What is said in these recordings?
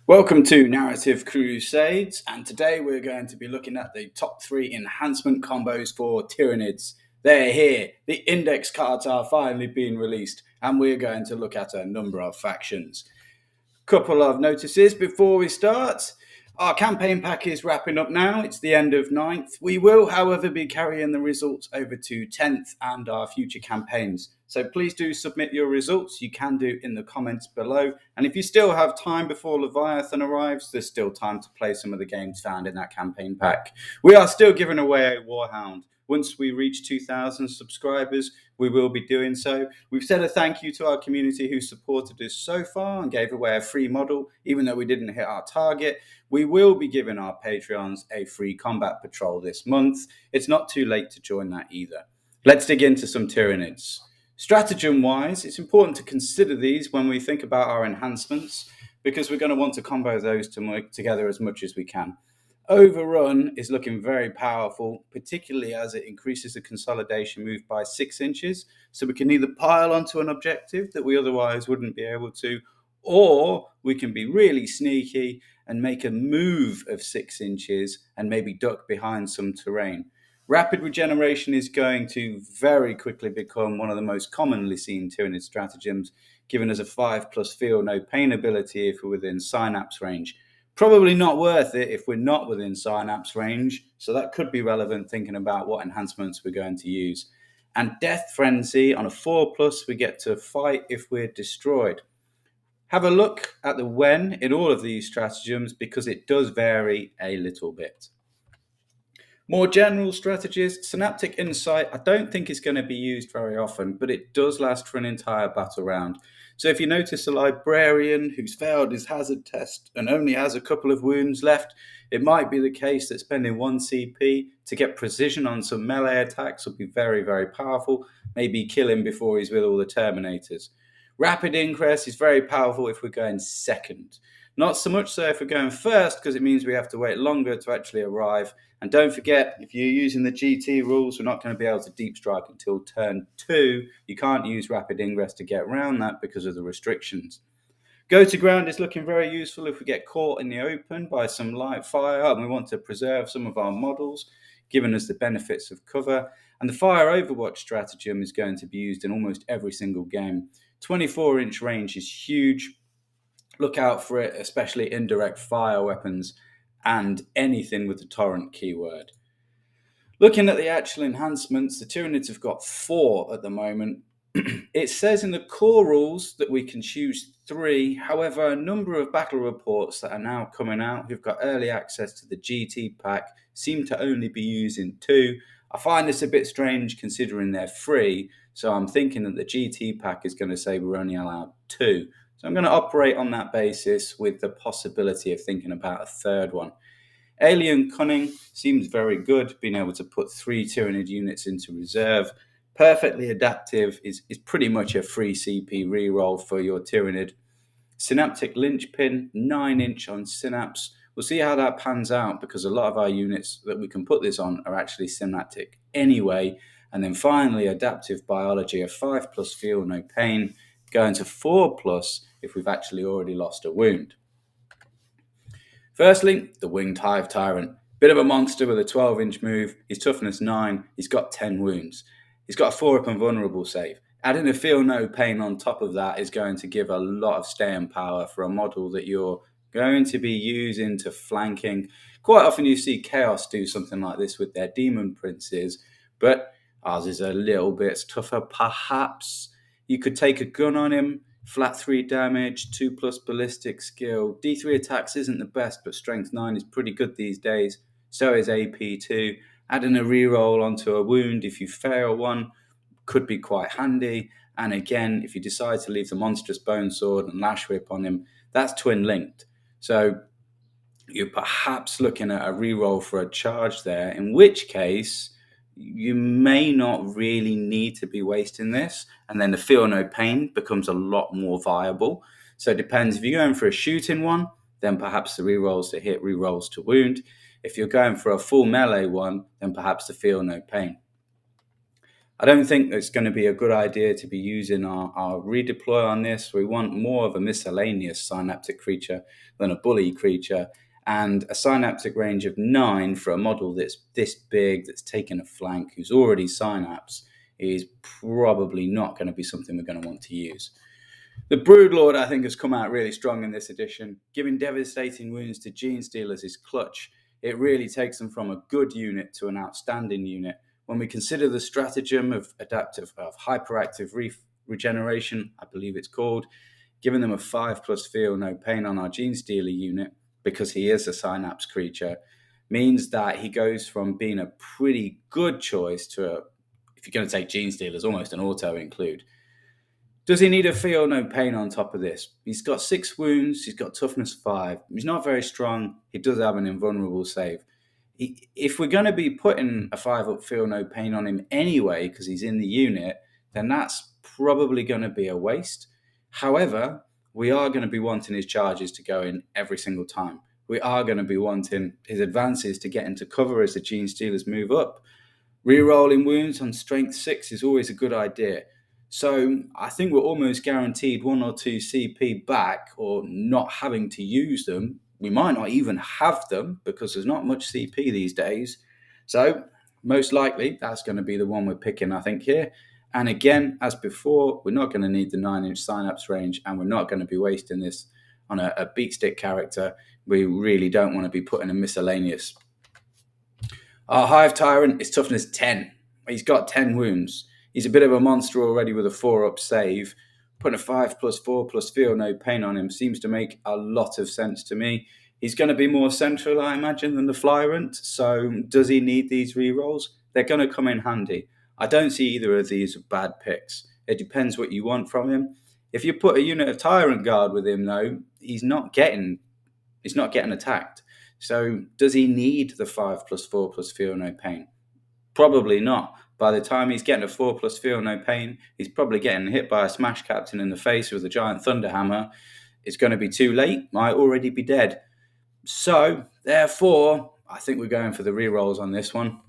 Welcome to Narrative Crusades, and today we're going to be looking at the top 3 enhancement combos for Tyranids. They're here, the index cards are finally being released, and we're going to look at a number of factions. Couple of notices before we start. Our campaign pack is wrapping up now. It's the end of 9th. We will, however, be carrying the results over to 10th and our future campaigns. So please do submit your results. You can do in the comments below. And if you still have time before Leviathan arrives, there's still time to play some of the games found in that campaign pack. We are still giving away a Warhound. Once we reach 2,000 subscribers, we will be doing so. We've said a thank you to our community who supported us so far and gave away a free model, even though we didn't hit our target. We will be giving our Patreons a free combat patrol this month. It's not too late to join that either. Let's dig into some Tyranids. Stratagem-wise, it's important to consider these when we think about our enhancements, because we're going to want to combo those together as much as we can. Overrun is looking very powerful, particularly as it increases the consolidation move by 6 inches. So we can either pile onto an objective that we otherwise wouldn't be able to, or we can be really sneaky and make a move of 6 inches and maybe duck behind some terrain. Rapid regeneration is going to very quickly become one of the most commonly seen Tyranid stratagems, giving us a 5+ feel no pain ability if we're within synapse range. Probably not worth it if we're not within synapse range, so that could be relevant thinking about what enhancements we're going to use. And Death Frenzy on a 4+, we get to fight if we're destroyed. Have a look at the when in all of these stratagems because it does vary a little bit. More general strategies, Synaptic Insight, I don't think it's going to be used very often, but it does last for an entire battle round. So if you notice a librarian who's failed his hazard test and only has a couple of wounds left, it might be the case that spending 1 CP to get precision on some melee attacks will be very, very powerful. Maybe kill him before he's with all the Terminators. Rapid Ingress is very powerful if we're going second. Not so much so if we're going first, because it means we have to wait longer to actually arrive. And don't forget, if you're using the GT rules, we're not going to be able to deep strike until turn 2. You can't use Rapid Ingress to get around that because of the restrictions. Go to ground is looking very useful if we get caught in the open by some light fire and we want to preserve some of our models, giving us the benefits of cover. And the fire overwatch stratagem is going to be used in almost every single game. 24-inch range is huge. Look out for it, especially indirect fire weapons and anything with the torrent keyword. Looking at the actual enhancements, the Tyranids have got 4 at the moment. It says in the core rules that we can choose 3. However, a number of battle reports that are now coming out who've got early access to the GT pack seem to only be using 2. I find this a bit strange considering they're free, so I'm thinking that the GT pack is going to say we're only allowed 2. So I'm going to operate on that basis with the possibility of thinking about a third one. Alien Cunning seems very good, being able to put 3 Tyranid units into reserve. Perfectly Adaptive is pretty much a free CP reroll for your Tyranid. Synaptic Linchpin, 9-inch on Synapse. We'll see how that pans out because a lot of our units that we can put this on are actually Synaptic anyway. And then finally, Adaptive Biology, a 5+ feel no pain, going to 4+ if we've actually already lost a wound. Firstly, the Winged Hive Tyrant. Bit of a monster with a 12-inch move. He's toughness 9. He's got 10 wounds. He's got a 4-up and vulnerable save. Adding a feel no pain on top of that is going to give a lot of staying power for a model that you're going to be using to flanking. Quite often you see Chaos do something like this with their Demon Princes, but ours is a little bit tougher perhaps. You could take a gun on him, flat 3 damage, 2+ ballistic skill. D3 attacks isn't the best, but strength 9 is pretty good these days. So is AP 2. Adding a reroll onto a wound if you fail one could be quite handy. And again, if you decide to leave the monstrous bone sword and lash whip on him, that's twin linked. So you're perhaps looking at a reroll for a charge there, in which case you may not really need to be wasting this, and then the feel no pain becomes a lot more viable. So it depends. If you're going for a shooting one, then perhaps the rerolls to hit, rerolls to wound. If you're going for a full melee one, then perhaps the feel no pain. I don't think it's going to be a good idea to be using our redeploy on this. We want more of a miscellaneous synaptic creature than a bully creature, and a synaptic range of 9 for a model that's this big, that's taken a flank, who's already synapse, is probably not going to be something we're going to want to use. The Broodlord, I think, has come out really strong in this edition. Giving devastating wounds to Gene Stealers is clutch. It really takes them from a good unit to an outstanding unit. When we consider the stratagem of hyperactive regeneration, I believe it's called, giving them a 5+ feel no pain on our Gene Stealer unit, because he is a synapse creature, means that he goes from being a pretty good choice to, if you're going to take Gene Stealers, almost an auto include. Does he need a feel no pain on top of this? He's got 6 wounds, he's got toughness 5. He's not very strong, he does have an invulnerable save. If we're going to be putting a 5-up feel no pain on him anyway, because he's in the unit, then that's probably going to be a waste. However, we are going to be wanting his charges to go in every single time. We are going to be wanting his advances to get into cover as the Gene Stealers move up. Rerolling wounds on strength 6 is always a good idea. So I think we're almost guaranteed 1 or 2 CP back, or not having to use them. We might not even have them because there's not much CP these days. So most likely that's going to be the one we're picking, I think, here. And again, as before, we're not going to need the 9-inch synapse range, and we're not going to be wasting this on a beatstick character. We really don't want to be putting a miscellaneous. Our Hive Tyrant is toughness 10. He's got 10 wounds. He's a bit of a monster already with a 4-up save. Putting a 5+4+ feel no pain on him seems to make a lot of sense to me. He's going to be more central, I imagine, than the Flyrant. So does he need these rerolls? They're going to come in handy. I don't see either of these as bad picks. It depends what you want from him. If you put a unit of Tyrant Guard with him, though, he's not getting attacked. So does he need the 5+4+ feel no pain? Probably not. By the time he's getting a 4+ feel no pain, he's probably getting hit by a Smash Captain in the face with a giant Thunderhammer. It's going to be too late. Might already be dead. So, therefore, I think we're going for the rerolls on this one.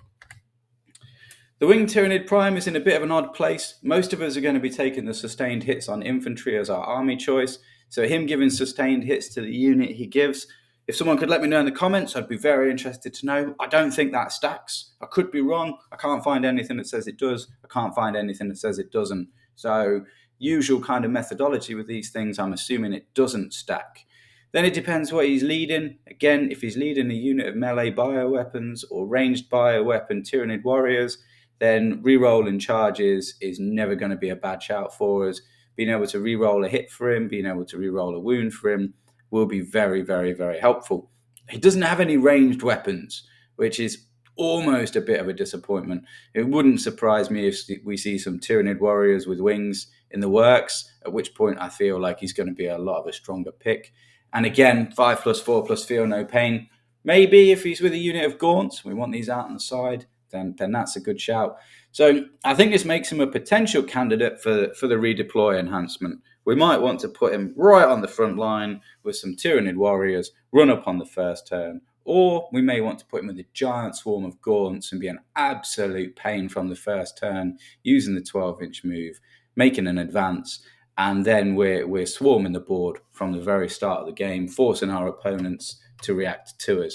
The Winged Tyranid Prime is in a bit of an odd place. Most of us are going to be taking the sustained hits on infantry as our army choice. So him giving sustained hits to the unit he gives. If someone could let me know in the comments, I'd be very interested to know. I don't think that stacks. I could be wrong. I can't find anything that says it does. I can't find anything that says it doesn't. So usual kind of methodology with these things, I'm assuming it doesn't stack. Then it depends what he's leading. Again, if he's leading a unit of melee bioweapons or ranged bioweapon Tyranid warriors, then re-rolling charges is never going to be a bad shout for us. Being able to re-roll a hit for him, being able to re-roll a wound for him will be very, very, very helpful. He doesn't have any ranged weapons, which is almost a bit of a disappointment. It wouldn't surprise me if we see some Tyranid warriors with wings in the works, at which point I feel like he's going to be a lot of a stronger pick. And again, 5+4+ feel no pain. Maybe if he's with a unit of gaunts, we want these out on the side, then that's a good shout. So I think this makes him a potential candidate for the redeploy enhancement. We might want to put him right on the front line with some Tyranid warriors, run up on the first turn. Or we may want to put him with a giant swarm of gaunts and be an absolute pain from the first turn, using the 12-inch move, making an advance, and then we're swarming the board from the very start of the game, forcing our opponents to react to us.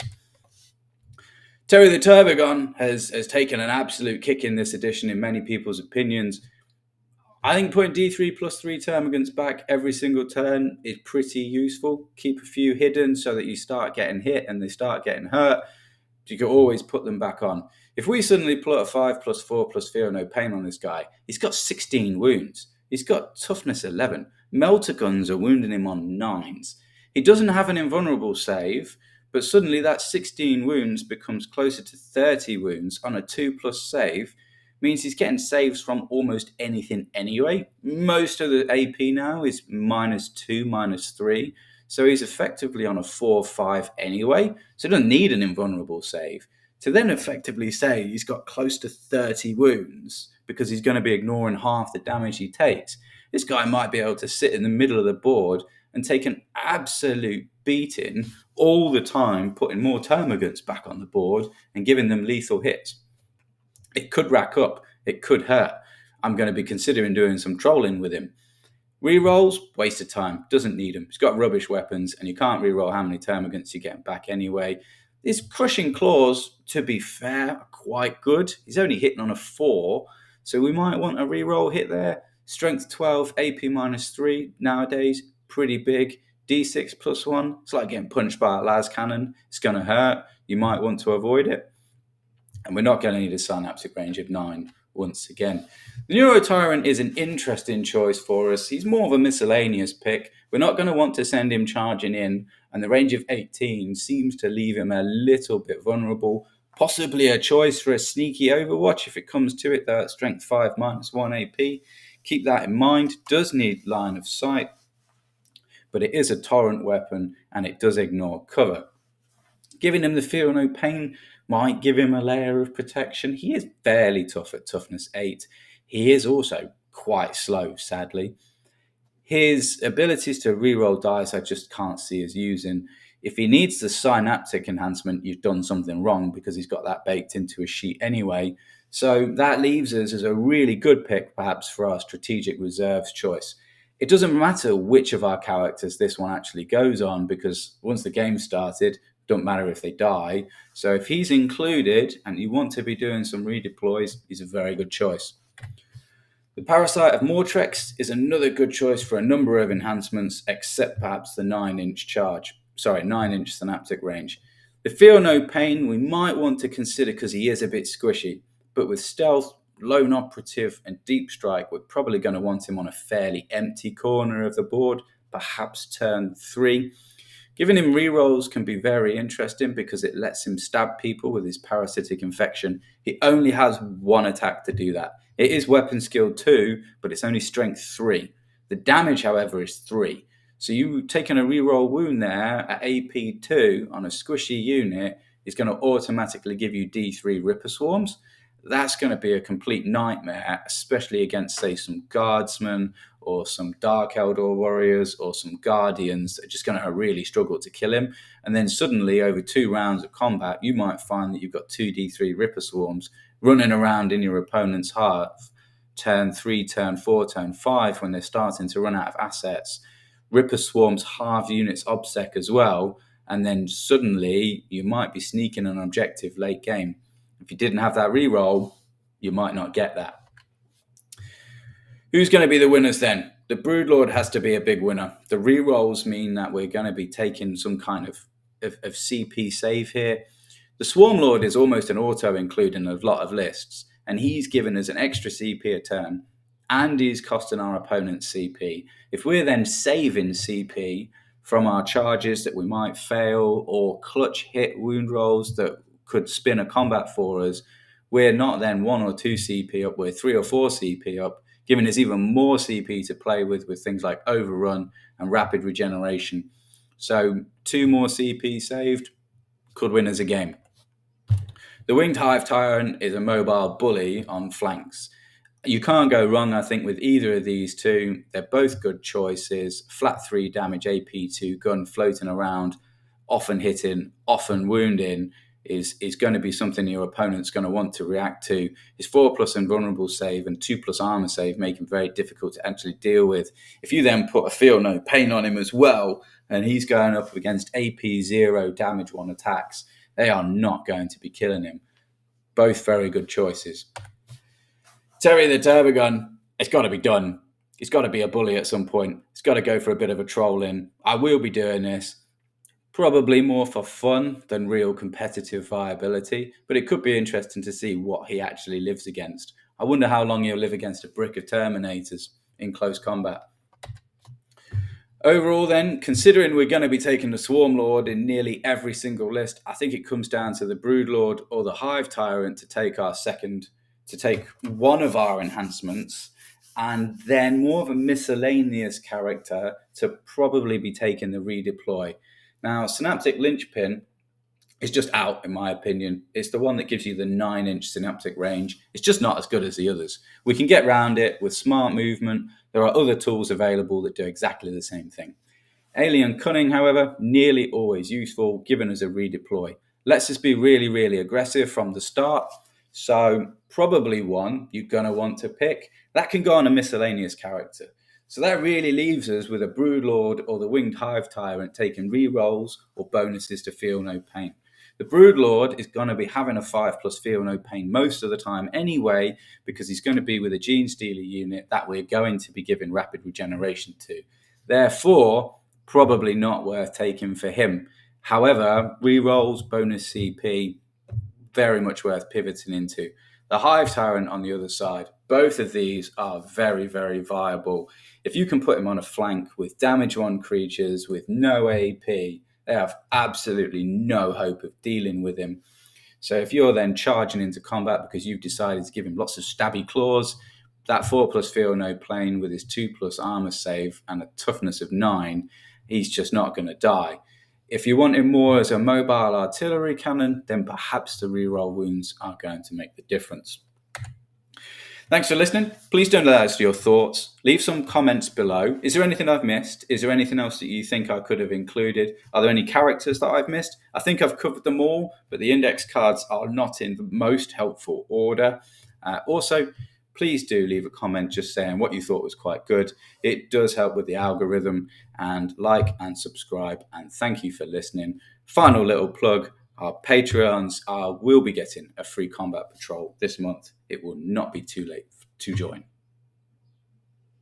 Terry the Turbogon has taken an absolute kick in this edition in many people's opinions. I think putting D3+3 termagants back every single turn is pretty useful. Keep a few hidden so that you start getting hit and they start getting hurt. You can always put them back on. If we suddenly put a 5+4+ feel no pain on this guy, he's got 16 wounds. He's got toughness 11. Melter guns are wounding him on 9s. He doesn't have an invulnerable save, but suddenly that 16 wounds becomes closer to 30 wounds on a 2+ save. Means he's getting saves from almost anything anyway. Most of the AP now is -2, -3. So he's effectively on a 4/5 anyway. So he doesn't need an invulnerable save. To then effectively say he's got close to 30 wounds because he's going to be ignoring half the damage he takes. This guy might be able to sit in the middle of the board and take an absolute beating all the time, putting more termagants back on the board and giving them lethal hits. It could rack up. It could hurt. I'm going to be considering doing some trolling with him. Rerolls, waste of time, doesn't need them. He's got rubbish weapons, and you can't reroll how many termagants you get back anyway. His crushing claws, to be fair, are quite good. He's only hitting on a 4, so we might want a reroll hit there. Strength 12, AP -3 nowadays, pretty big. D6 +1, it's like getting punched by a las cannon. It's going to hurt. You might want to avoid it. And we're not going to need a synaptic range of 9 once again. The Neurotyrant is an interesting choice for us. He's more of a miscellaneous pick. We're not going to want to send him charging in, and the range of 18 seems to leave him a little bit vulnerable. Possibly a choice for a sneaky Overwatch if it comes to it, though at strength 5 -1 AP. Keep that in mind. Does need line of sight, but it is a torrent weapon and it does ignore cover. Giving him the Feel No Pain might give him a layer of protection. He is fairly tough at toughness 8. He is also quite slow, sadly. His abilities to reroll dice I just can't see as using. If he needs the synaptic enhancement, you've done something wrong because he's got that baked into his sheet anyway. So that leaves us as a really good pick, perhaps, for our strategic reserves choice. It doesn't matter which of our characters this one actually goes on, because once the game started, don't matter if they die. So if he's included and you want to be doing some redeploys, he's a very good choice. The Parasite of Mortrex is another good choice for a number of enhancements, except perhaps the 9-inch 9-inch synaptic range. The Feel No Pain we might want to consider because he is a bit squishy, but with stealth, lone operative, and deep strike, we're probably going to want him on a fairly empty corner of the board, perhaps turn 3. Giving him rerolls can be very interesting because it lets him stab people with his parasitic infection. He only has 1 attack to do that. It is weapon skill 2, but it's only strength 3. The damage, however, is 3. So you taking a reroll wound there at AP 2 on a squishy unit is going to automatically give you D3 Ripper Swarms. That's going to be a complete nightmare, especially against, say, some guardsmen or some Dark Eldar warriors or some guardians that are just going to really struggle to kill him. And then suddenly, over 2 rounds of combat, you might find that you've got 2 D3 Ripper Swarms running around in your opponent's half, turn 3, turn 4, turn 5, when they're starting to run out of assets. Ripper Swarms halve units OBSEC as well, and then suddenly you might be sneaking an objective late game. If you didn't have that reroll, you might not get that. Who's going to be the winners then? The Broodlord has to be a big winner. The rerolls mean that we're going to be taking some kind of CP save here. The Swarmlord is almost an auto include in a lot of lists, and he's given us an extra CP a turn, and he's costing our opponent CP. If we're then saving CP from our charges that we might fail or clutch hit wound rolls that could spin a combat for us, we're not then 1 or 2 CP up, we're 3 or 4 CP up, giving us even more CP to play with things like Overrun and Rapid Regeneration. So 2 more CP saved could win us a game. The Winged Hive Tyrant is a mobile bully on flanks. You can't go wrong, I think, with either of these two. They're both good choices. Flat 3 damage, AP2 gun floating around, often hitting, often wounding, is going to be something your opponent's going to want to react to. His 4+ invulnerable save and 2+ armor save make him very difficult to actually deal with. If you then put a Feel No Pain on him as well, and he's going up against AP0 damage 1 attacks, they are not going to be killing him. Both very good choices. Terry the Turbogon, it's got to be done. It's got to be a bully at some point. It's got to go for a bit of a trolling. I will be doing this. Probably more for fun than real competitive viability, but it could be interesting to see what he actually lives against. I wonder how long he'll live against a brick of Terminators in close combat. Overall then, considering we're going to be taking the Swarmlord in nearly every single list, I think it comes down to the Broodlord or the Hive Tyrant to take one of our enhancements, and then more of a miscellaneous character to probably be taking the redeploy. Now, Synaptic Linchpin is just out, in my opinion. It's the one that gives you the 9-inch synaptic range. It's just not as good as the others. We can get around it with smart movement. There are other tools available that do exactly the same thing. Alien Cunning, however, nearly always useful, given as a redeploy. Lets us be really, really aggressive from the start. So probably one you're going to want to pick. That can go on a miscellaneous character. So that really leaves us with a Broodlord or the Winged Hive Tyrant taking rerolls or bonuses to Feel No Pain. The Broodlord is going to be having a 5+ Feel No Pain most of the time anyway, because he's going to be with a Gene Stealer unit that we're going to be giving rapid regeneration to. Therefore, probably not worth taking for him. However, rerolls, bonus CP, very much worth pivoting into. The Hive Tyrant on the other side, both of these are very, very viable. If you can put him on a flank with damage 1 creatures with no AP, they have absolutely no hope of dealing with him. So if you're then charging into combat because you've decided to give him lots of stabby claws, that 4+ Feel No Pain with his 2+ armor save and a toughness of 9, he's just not going to die. If you want him more as a mobile artillery cannon, then perhaps the reroll wounds are going to make the difference. Thanks for listening. Please don't let us know your thoughts. Leave some comments below. Is there anything I've missed? Is there anything else that you think I could have included? Are there any characters that I've missed? I think I've covered them all, but the index cards are not in the most helpful order. Also, please do leave a comment just saying what you thought was quite good. It does help with the algorithm. And like and subscribe. And thank you for listening. Final little plug. Our Patreons will be getting a free combat patrol this month. It will not be too late to join.